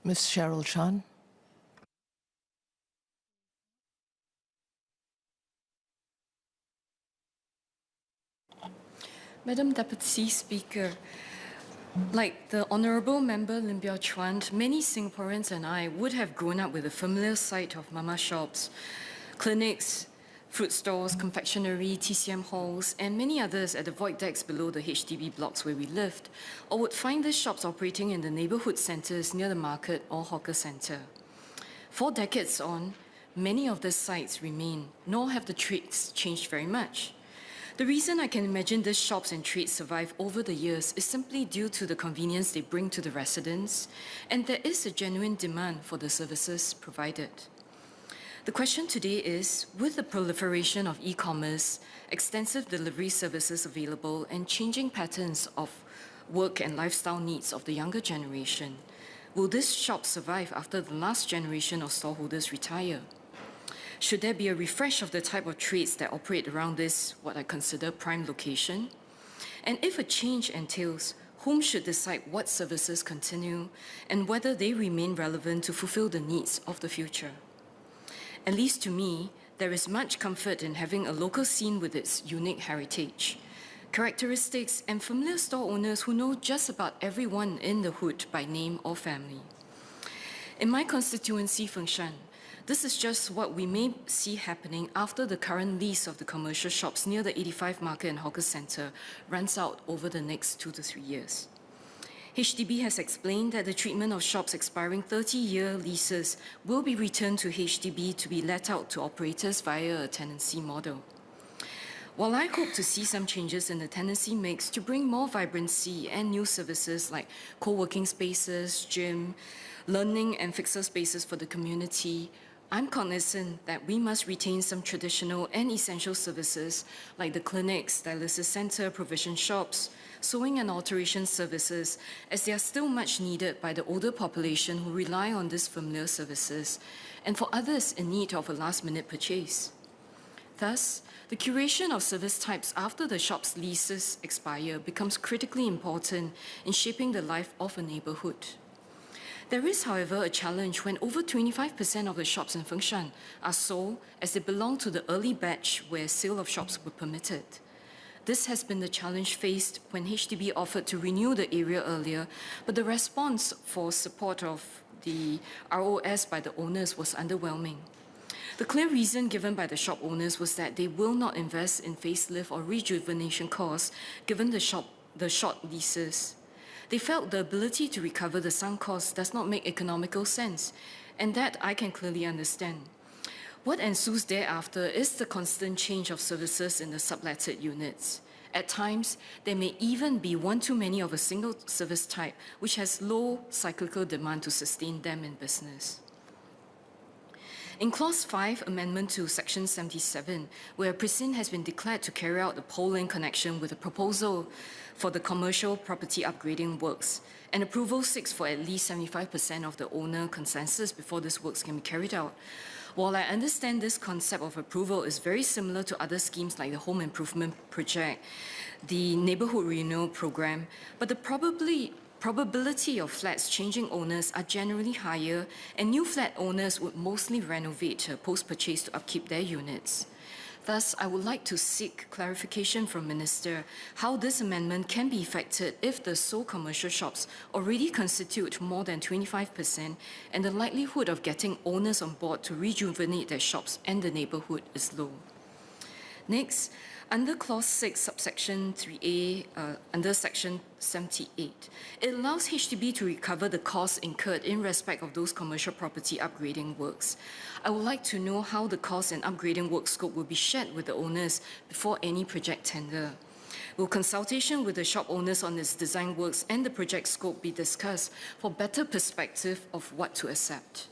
Ms. Cheryl Chan. Madam Deputy Speaker, like the Honourable Member Lim Biow Chuan, many Singaporeans and I would have grown up with the familiar sight of mama shops, clinics, fruit stores, confectionery, TCM halls, and many others at the void decks below the HDB blocks where we lived, or would find these shops operating in the neighbourhood centres near the market or hawker centre. 4 decades on, many of these sites remain, nor have the trades changed very much. The reason I can imagine these shops and trades survive over the years is simply due to the convenience they bring to the residents, and there is a genuine demand for the services provided. The question today is, with the proliferation of e-commerce, extensive delivery services available, and changing patterns of work and lifestyle needs of the younger generation, will this shop survive after the last generation of stallholders retire? Should there be a refresh of the type of trades that operate around this, what I consider prime location? And if a change entails, whom should decide what services continue and whether they remain relevant to fulfill the needs of the future? At least to me, there is much comfort in having a local scene with its unique heritage, characteristics, and familiar store owners who know just about everyone in the hood by name or family. In my constituency, Fengshan, this is just what we may see happening after the current lease of the commercial shops near the 85 Market and Hawker Centre runs out over the next 2 to 3 years. HDB has explained that the treatment of shops expiring 30-year leases will be returned to HDB to be let out to operators via a tenancy model. While I hope to see some changes in the tenancy mix to bring more vibrancy and new services like co-working spaces, gym, learning and fixer spaces for the community, I'm cognizant that we must retain some traditional and essential services like the clinics, dialysis center, provision shops, sewing and alteration services, as they are still much needed by the older population who rely on these familiar services, and for others in need of a last-minute purchase. Thus, the curation of service types after the shop's leases expire becomes critically important in shaping the life of a neighbourhood. There is, however, a challenge when over 25% of the shops in Fengshan are sold as they belong to the early batch where sale of shops were permitted. This has been the challenge faced when HDB offered to renew the area earlier, but the response for support of the ROS by the owners was underwhelming. The clear reason given by the shop owners was that they will not invest in facelift or rejuvenation costs given the short leases. They felt the ability to recover the sunk costs does not make economical sense, and that I can clearly understand. What ensues thereafter is the constant change of services in the subletted units. At times, there may even be one too many of a single service type, which has low cyclical demand to sustain them in business. In Clause 5, Amendment to Section 77, where a precinct has been declared to carry out the pole in connection with a proposal for the commercial property upgrading works, and approval seeks for at least 75% of the owner consensus before these works can be carried out. While I understand this concept of approval is very similar to other schemes like the Home Improvement Project, the Neighbourhood Renewal Programme, but the probability of flats changing owners are generally higher, and new flat owners would mostly renovate post-purchase to upkeep their units. Thus, I would like to seek clarification from Minister how this amendment can be effected if the sole commercial shops already constitute more than 25% and the likelihood of getting owners on board to rejuvenate their shops and the neighbourhood is low. Next, under Clause 6, subsection 3A, under Section 78, it allows HDB to recover the costs incurred in respect of those commercial property upgrading works. I would like to know how the cost and upgrading work scope will be shared with the owners before any project tender. Will consultation with the shop owners on its design works and the project scope be discussed for better perspective of what to accept?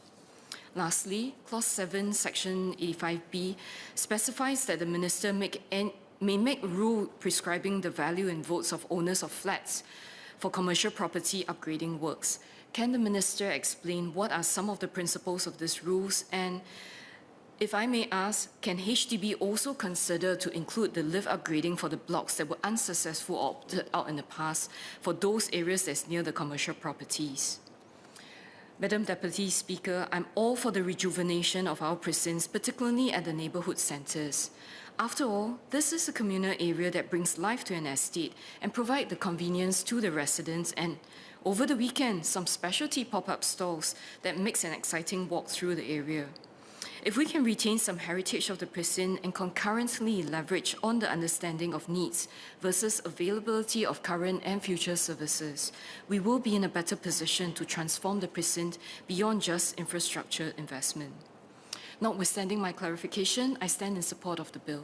Lastly, Clause 7, Section 85B specifies that the Minister may make rule prescribing the value and votes of owners of flats for commercial property upgrading works. Can the Minister explain what are some of the principles of these rules? And if I may ask, can HDB also consider to include the lift upgrading for the blocks that were unsuccessful or opted out in the past for those areas that's near the commercial properties? Madam Deputy Speaker, I'm all for the rejuvenation of our precincts, particularly at the neighbourhood centres. After all, this is a communal area that brings life to an estate and provides the convenience to the residents, and over the weekend, some specialty pop-up stalls that makes an exciting walk through the area. If we can retain some heritage of the precinct and concurrently leverage on the understanding of needs versus availability of current and future services, we will be in a better position to transform the precinct beyond just infrastructure investment. Notwithstanding my clarification, I stand in support of the bill.